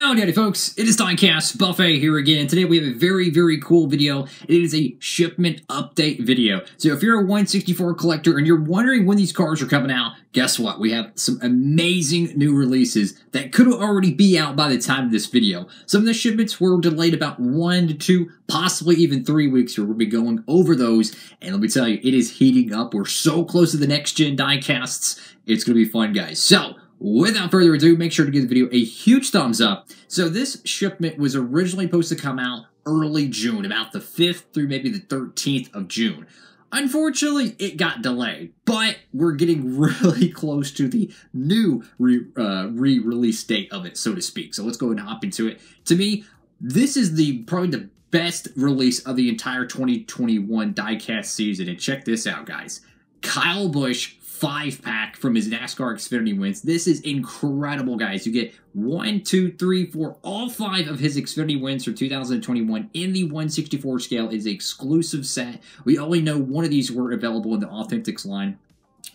Howdy folks, it is Diecast Buffet here again. Today we have a very cool video. It is a shipment update video. So if you're a 164 collector and you're wondering when these cars are coming out, guess what? We have some amazing new releases that could already be out by the time of this video. Some of the shipments were delayed about 1 to 2, possibly even 3 weeks, so we'll be going over those. And let me tell you, it is heating up. We're so close to the next gen diecasts. It's going to be fun, guys. So without further ado, make sure to give the video a huge thumbs up. So this shipment was originally supposed to come out early June, about the 5th through maybe the 13th of June. Unfortunately, it got delayed, but we're getting really close to the new re-release date of it, so to speak. So let's go ahead and hop into it. To me, this is probably the best release of the entire 2021 diecast season. And check this out, guys. Kyle Busch 5-pack from his NASCAR Xfinity wins. This is incredible, guys. You get 1, 2, 3, 4, all 5 of his Xfinity wins for 2021 in the 164 scale. Is an exclusive set. We only know one of these were available in the Authentics line.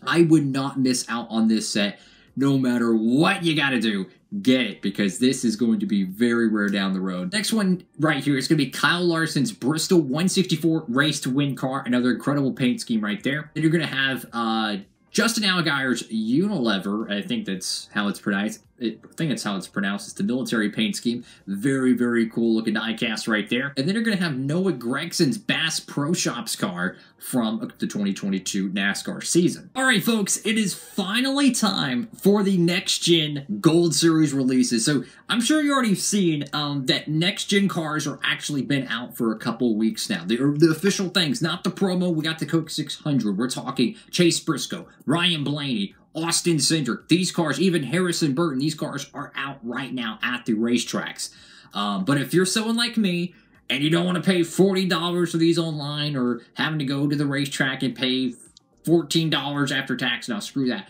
I would not miss out on this set. No matter what you got to do, get it, because this is going to be very rare down the road. Next one right here is going to be Kyle Larson's Bristol 164 race to win car. Another incredible paint scheme right there. Then you're going to have Justin Allgaier's Unilever. I think that's how it's pronounced. I think that's how it's pronounced. It's the military paint scheme. Very cool looking diecast right there. And then you're going to have Noah Gregson's Bass Pro Shops car from the 2022 NASCAR season. All right, folks, it is finally time for the next gen Gold Series releases. So I'm sure you already seen that next gen cars are actually been out for a couple weeks now. They're the official things, not the promo. We got the Coke 600. We're talking Chase Briscoe, Ryan Blaney, Austin Cindric. These cars, even Harrison Burton, these cars are out right now at the racetracks. But if you're someone like me and you don't want to pay $40 for these online, or having to go to the racetrack and pay $14 after tax, now screw that.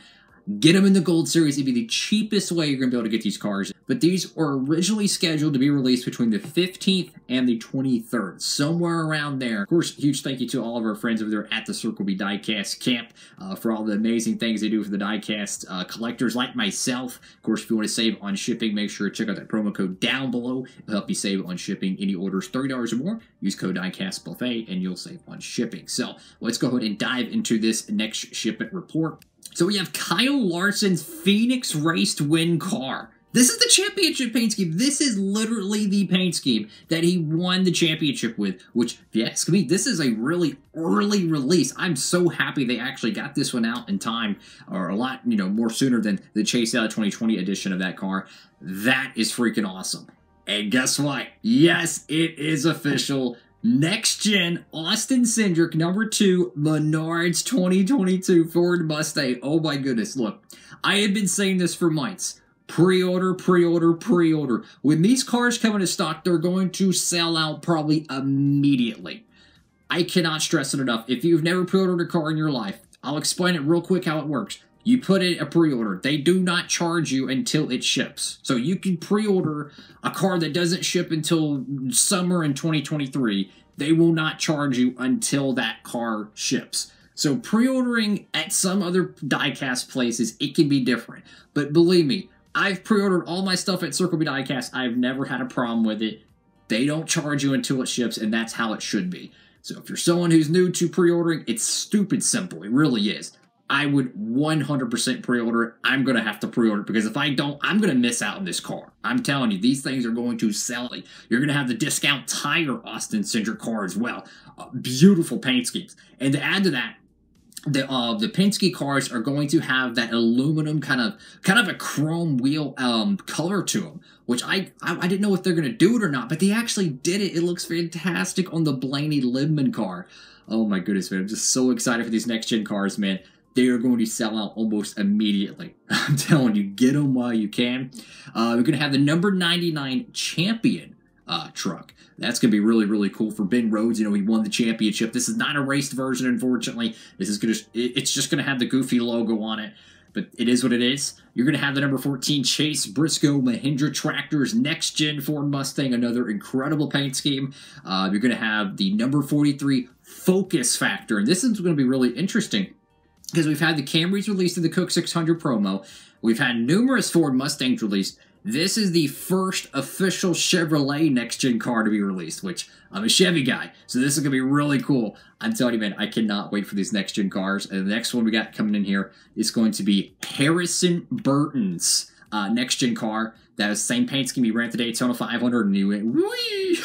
Get them in the Gold Series. It'd be the cheapest way you're going to be able to get these cars. But these were originally scheduled to be released between the 15th and the 23rd. Somewhere around there. Of course, huge thank you to all of our friends over there at the Circle B Diecast camp for all the amazing things they do for the diecast collectors like myself. Of course, if you want to save on shipping, make sure to check out that promo code down below. It'll help you save on shipping. Any orders $30 or more, use code DIECASTBuffet and you'll save on shipping. So let's go ahead and dive into this next shipment report. So we have Kyle Larson's Phoenix Race to Win car. This is the championship paint scheme. This is literally the paint scheme that he won the championship with, which, if you ask me, this is a really early release. I'm so happy they actually got this one out in time, or a lot, more sooner than the Chase Out 2020 edition of that car. That is freaking awesome. And guess what? Yes, it is official. Next gen Austin Cindric #2 Menards 2022 Ford Mustang. Oh my goodness, look, I have been saying this for months. Pre-order, pre-order, pre-order. When these cars come into stock, they're going to sell out probably immediately. I cannot stress it enough. If you've never pre-ordered a car in your life, I'll explain it real quick how it works. You put in a pre-order. They do not charge you until it ships. So you can pre-order a car that doesn't ship until summer in 2023. They will not charge you until that car ships. So pre-ordering at some other diecast places, it can be different. But believe me, I've pre-ordered all my stuff at Circle B Diecast. I've never had a problem with it. They don't charge you until it ships, and that's how it should be. So if you're someone who's new to pre-ordering, it's stupid simple. It really is. I would 100% pre-order it. I'm going to have to pre-order it, because if I don't, I'm going to miss out on this car. I'm telling you, these things are going to sell. You're going to have the discount tire Austin Cindric car as well. Beautiful paint schemes. And to add to that, the Penske cars are going to have that aluminum kind of a chrome wheel color to them, which I didn't know if they're going to do it or not, but they actually did it. It looks fantastic on the Blaney Libman car. Oh my goodness, man. I'm just so excited for these next gen cars, man. They are going to sell out almost immediately. I'm telling you, get them while you can. We're going to have the number 99 Champion truck. That's going to be really cool for Ben Rhodes. He won the championship. This is not a raced version, unfortunately. This is it's just going to have the goofy logo on it, but it is what it is. You're going to have the number 14 Chase Briscoe Mahindra Tractors Next Gen Ford Mustang, another incredible paint scheme. You're going to have the number 43 Focus Factor, and this is going to be really interesting, because we've had the Camrys released in the Coke 600 promo. We've had numerous Ford Mustangs released. this is the first official Chevrolet next-gen car to be released, which I'm a Chevy guy, so this is going to be really cool. I'm telling you, man, I cannot wait for these next-gen cars. And the next one we got coming in here is going to be Harrison Burton's next-gen car. That is the same paint scheme he ran at the Daytona 500, and he went, whee!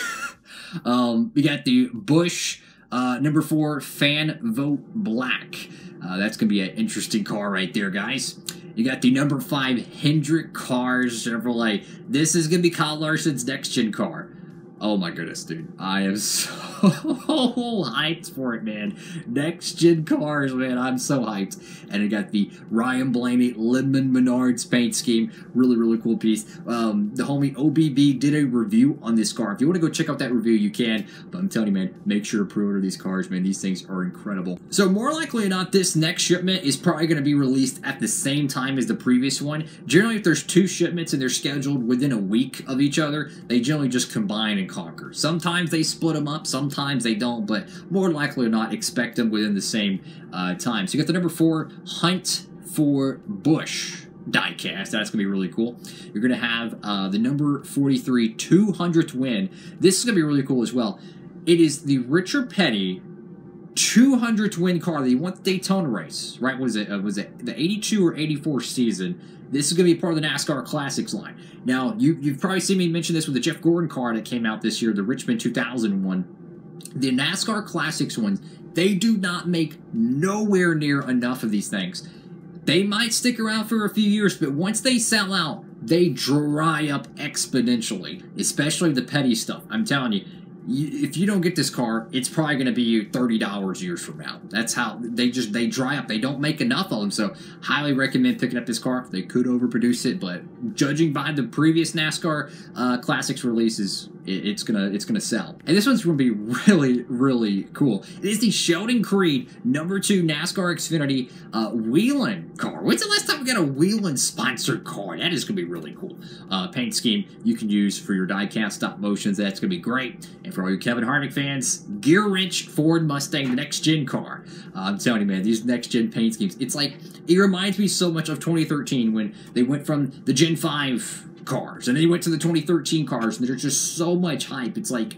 We got the Busch number 4 Fan Vote Black. That's going to be an interesting car right there, guys. You got the number 5 Hendrick Cars Chevrolet. This is going to be Kyle Larson's next-gen car. Oh my goodness, dude. I am so hyped for it, man. Next-gen cars, man. I'm so hyped. And I got the Ryan Blaney Lemon Menards paint scheme. Really, really cool piece. The homie OBB did a review on this car. If you want to go check out that review, you can. But I'm telling you, man, make sure to pre-order these cars, man. These things are incredible. So more likely than not, this next shipment is probably going to be released at the same time as the previous one. Generally, if there's 2 shipments and they're scheduled within a week of each other, they generally just combine and conquer. Sometimes they split them up, sometimes they don't, but more likely or not, expect them within the same time. So you got the number 4 Hunt for Busch diecast. That's going to be really cool. You're going to have the number 43 200th win. This is going to be really cool as well. It is the Richard Petty 200th win car that he won the Daytona race, right? Was it the 82 or 84 season? This is going to be part of the NASCAR Classics line. Now, you've probably seen me mention this with the Jeff Gordon car that came out this year, the Richmond 2001. The NASCAR Classics ones, they do not make nowhere near enough of these things. They might stick around for a few years, but once they sell out, they dry up exponentially, especially the Petty stuff. I'm telling you, if you don't get this car, it's probably going to be $30 years from now. That's how they dry up. They don't make enough of them, so highly recommend picking up this car. They could overproduce it, but judging by the previous NASCAR Classics releases, it's gonna sell. And this one's gonna be really, really cool. It is the Sheldon Creed number 2 NASCAR Xfinity Whelen car. When's the last time we got a Whelen sponsored car? That is gonna be really cool. Paint scheme you can use for your diecast stop motions. That's gonna be great. And for all you Kevin Harvick fans, Gear Wrench Ford Mustang, the next gen car. I'm telling you, man, these next gen paint schemes. It's like, it reminds me so much of 2013 when they went from the Gen 5 cars and then you went to the 2013 cars, and there's just so much hype. It's like,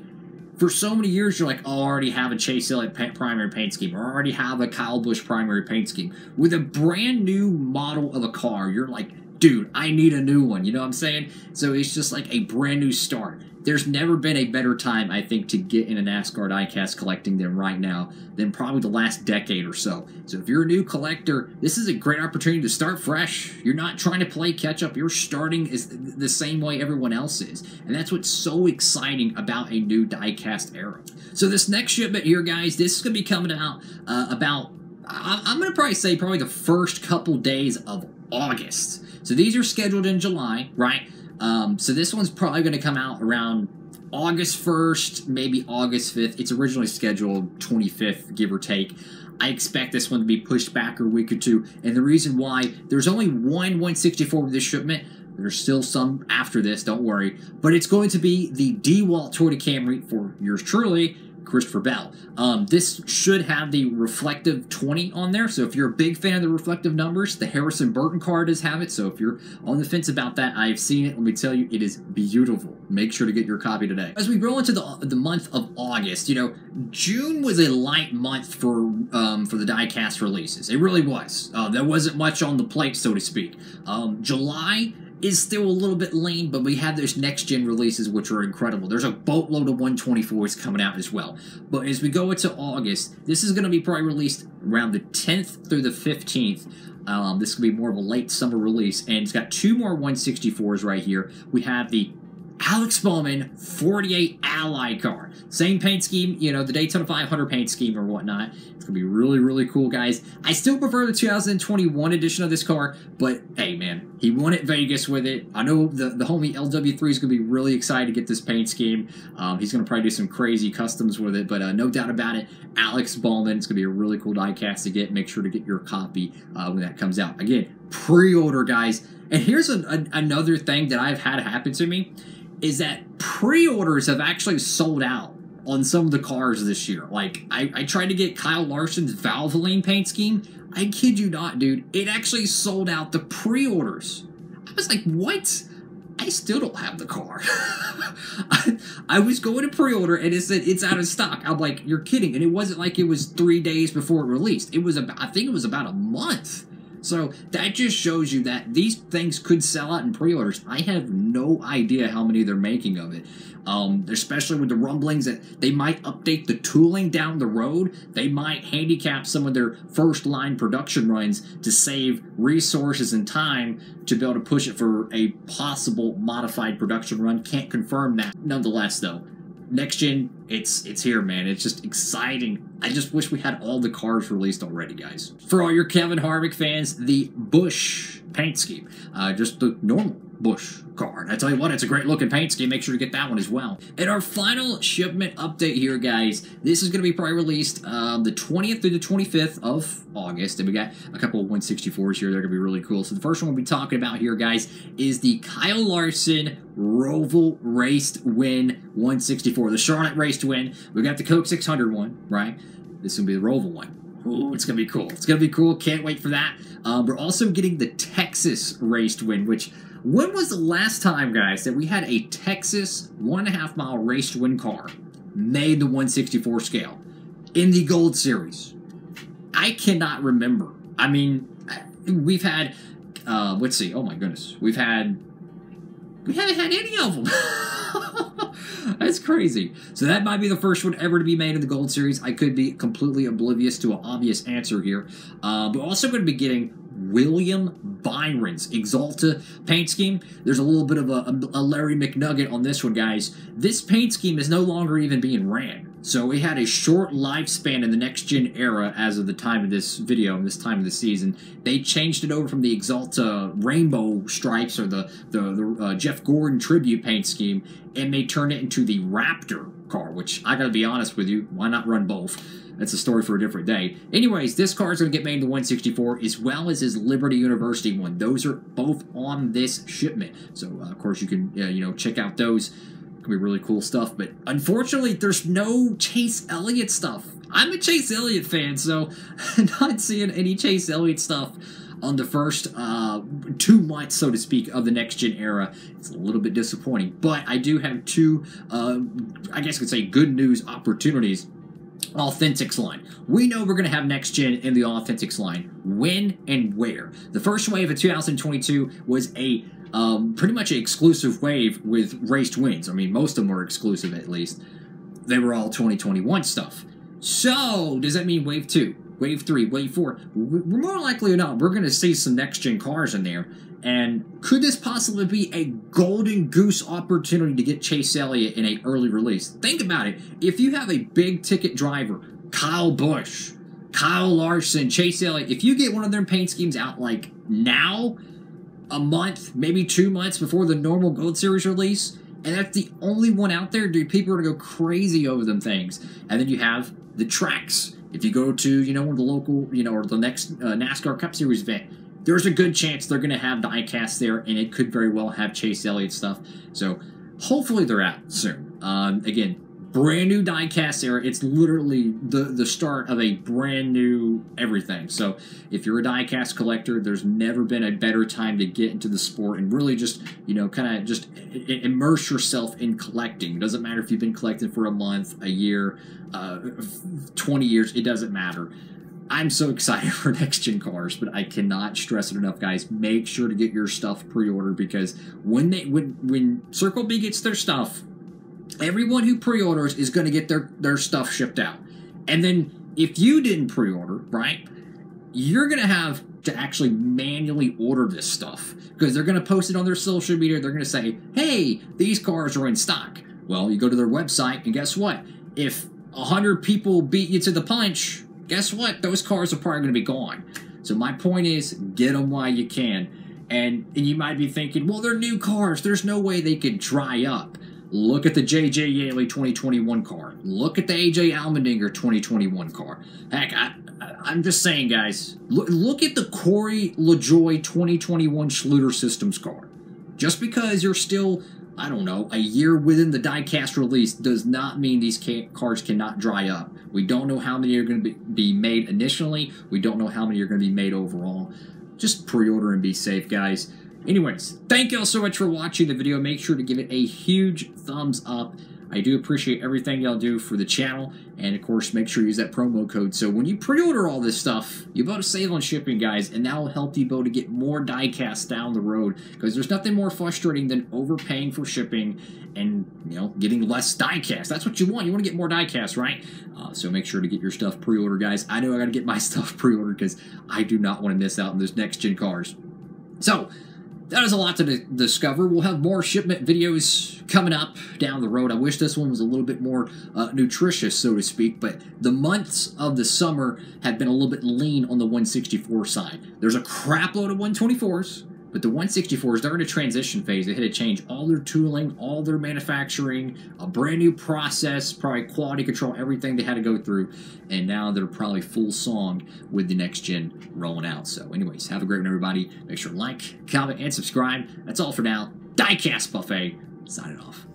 for so many years, you're like, oh, I already have a Chase Elliott primary paint scheme, or I already have a Kyle Busch primary paint scheme. With a brand new model of a car, you're like, dude, I need a new one. You know what I'm saying? So it's just like a brand new start. There's never been a better time, I think, to get in a NASCAR diecast collecting them right now than probably the last decade or so. So if you're a new collector, this is a great opportunity to start fresh. You're not trying to play catch-up. You're starting the same way everyone else is. And that's what's so exciting about a new diecast era. So this next shipment here, guys, this is going to be coming out I'm going to probably say the first couple days of August. So these are scheduled in July, right? So this one's probably going to come out around August 1st, maybe August 5th. It's originally scheduled 25th, give or take. I expect this one to be pushed back a week or two. And the reason why, there's only one 164 with this shipment. There's still some after this, don't worry. But it's going to be the DeWalt Toyota Camry for yours truly, Christopher Bell. This should have the reflective 20 on there, so if you're a big fan of the reflective numbers, the Harrison Burton car does have it, so if you're on the fence about that, I've seen it. Let me tell you, it is beautiful. Make sure to get your copy today. As we roll into the month of August, you know, June was a light month for the diecast releases. It really was. There wasn't much on the plate, so to speak. July is still a little bit lean, but we have those next-gen releases, which are incredible. There's a boatload of 124s coming out as well. But as we go into August, this is going to be probably released around the 10th through the 15th. This is going to be more of a late summer release, and it's got 2 more 164s right here. We have the Alex Bowman 48 Ally car. Same paint scheme, you know, the Daytona 500 paint scheme or whatnot. It's going to be really, really cool, guys. I still prefer the 2021 edition of this car, but hey, man, he won at Vegas with it. I know the homie LW3 is going to be really excited to get this paint scheme. He's going to probably do some crazy customs with it, but no doubt about it, Alex Bowman, it's going to be a really cool diecast to get. Make sure to get your copy when that comes out. Again, pre-order, guys. And here's another thing that I've had happen to me, is that pre-orders have actually sold out on some of the cars this year. Like, I tried to get Kyle Larson's Valvoline paint scheme. I kid you not, dude. It actually sold out the pre-orders. I was like, what? I still don't have the car. I was going to pre-order and it said it's out of stock. I'm like, you're kidding. And it wasn't like it was 3 days before it released. It was about, I think it was about a month. So that just shows you that these things could sell out in pre-orders. I have no idea how many they're making of it. Especially with the rumblings that they might update the tooling down the road. They might handicap some of their first line production runs to save resources and time to be able to push it for a possible modified production run. Can't confirm that. Nonetheless, though, next gen, it's here, man. It's just exciting. I just wish we had all the cars released already, guys. For all your Kevin Harvick fans, the Busch paint scheme, just the normal Busch car. And I tell you what, it's a great looking paint scheme. Make sure to get that one as well. And our final shipment update here, guys. This is going to be probably released the 20th through the 25th of August. And we got a couple of 164s here. They're going to be really cool. So the first one we'll be talking about here, guys, is the Kyle Larson Roval Raced Win 164. The Charlotte Raced Win. We got the Coke 600 one, right? This will be the Roval one. Ooh, it's going to be cool. It's going to be cool. Can't wait for that. We're also getting the Texas Raced Win, which... when was the last time, guys, that we had a Texas 1.5 mile raced win car made the 164 scale in the Gold Series? I cannot remember. I mean, we've had, let's see, oh my goodness. We haven't had any of them. That's crazy. So that might be the first one ever to be made in the Gold Series. I could be completely oblivious to an obvious answer here. We're also going to be getting William Byron's Exalta paint scheme. There's a little bit of a Larry McNugget on this one, guys. This paint scheme is no longer even being ran. So it had a short lifespan in the next-gen era as of the time of this video and this time of the season. They changed it over from the Exalta rainbow stripes or the Jeff Gordon tribute paint scheme, and they turned it into the Raptor car, which I gotta be honest with you, why not run both? That's a story for a different day. Anyways, this car is going to get made into 164 as well as his Liberty University one. Those are both on this shipment. So, of course, you can, check out those. Could be really cool stuff. But unfortunately, there's no Chase Elliott stuff. I'm a Chase Elliott fan, so not seeing any Chase Elliott stuff on the first 2 months, so to speak, of the next-gen era. It's a little bit disappointing. But I do have two, I guess I could say, good news opportunities. Authentics line. We know we're going to have next gen in the Authentics line. When and where? The first wave of 2022 was a pretty much an exclusive wave with raced wins. I mean, most of them were exclusive at least. They were all 2021 stuff. So, does that mean wave 2, wave 3, wave 4? We're more likely or not, we're going to see some next gen cars in there. And could this possibly be a golden goose opportunity to get Chase Elliott in an early release? Think about it. If you have a big ticket driver, Kyle Busch, Kyle Larson, Chase Elliott, if you get one of their paint schemes out like now, a month, maybe 2 months before the normal Gold Series release, and that's the only one out there, dude, people are going to go crazy over them things. And then you have the tracks. If you go to, one of the local, or the next NASCAR Cup Series event, there's a good chance they're going to have Diecasts there, and it could very well have Chase Elliott stuff. So hopefully they're out soon. Again, brand new Diecast era. It's literally the start of a brand new everything. So if you're a Diecast collector, there's never been a better time to get into the sport and really just, kind of just immerse yourself in collecting. It doesn't matter if you've been collecting for a month, a year, 20 years. It doesn't matter. I'm so excited for next-gen cars, but I cannot stress it enough, guys. Make sure to get your stuff pre-ordered because when Circle B gets their stuff, everyone who pre-orders is going to get their stuff shipped out. And then if you didn't pre-order, right, you're going to have to actually manually order this stuff because they're going to post it on their social media. They're going to say, hey, these cars are in stock. Well, you go to their website, and guess what? If 100 people beat you to the punch, guess what? Those cars are probably going to be gone. So my point is, get them while you can. And you might be thinking, well, they're new cars. There's no way they could dry up. Look at the J.J. Yaley 2021 car. Look at the A.J. Allmendinger 2021 car. Heck, I'm just saying, guys, look at the Corey LaJoie 2021 Schluter Systems car. Just because you're still, I don't know, a year within the Diecast release does not mean these cars cannot dry up. We don't know how many are going to be made initially. We don't know how many are going to be made overall. Just pre-order and be safe, guys. anyways, thank y'all so much for watching the video. Make sure to give it a huge thumbs up. I do appreciate everything y'all do for the channel, and of course, make sure you use that promo code. So when you pre-order all this stuff, you're about to save on shipping, guys, and that will help you to get more diecasts down the road. Because there's nothing more frustrating than overpaying for shipping and getting less diecasts. That's what you want. You want to get more diecasts, right? So make sure to get your stuff pre-ordered, guys. I know I got to get my stuff pre-ordered because I do not want to miss out on those next-gen cars. So that is a lot to discover. We'll have more shipment videos coming up down the road. I wish this one was a little bit more nutritious, so to speak, but the months of the summer have been a little bit lean on the 164 side. There's a crap load of 124s, but the 164s, they're in a transition phase. They had to change all their tooling, all their manufacturing, a brand new process, probably quality control, everything they had to go through, and now they're probably full song with the next gen rolling out. So anyways, have a great one, everybody. Make sure to like, comment, and subscribe. That's all for now. Diecast Buffet, signing off.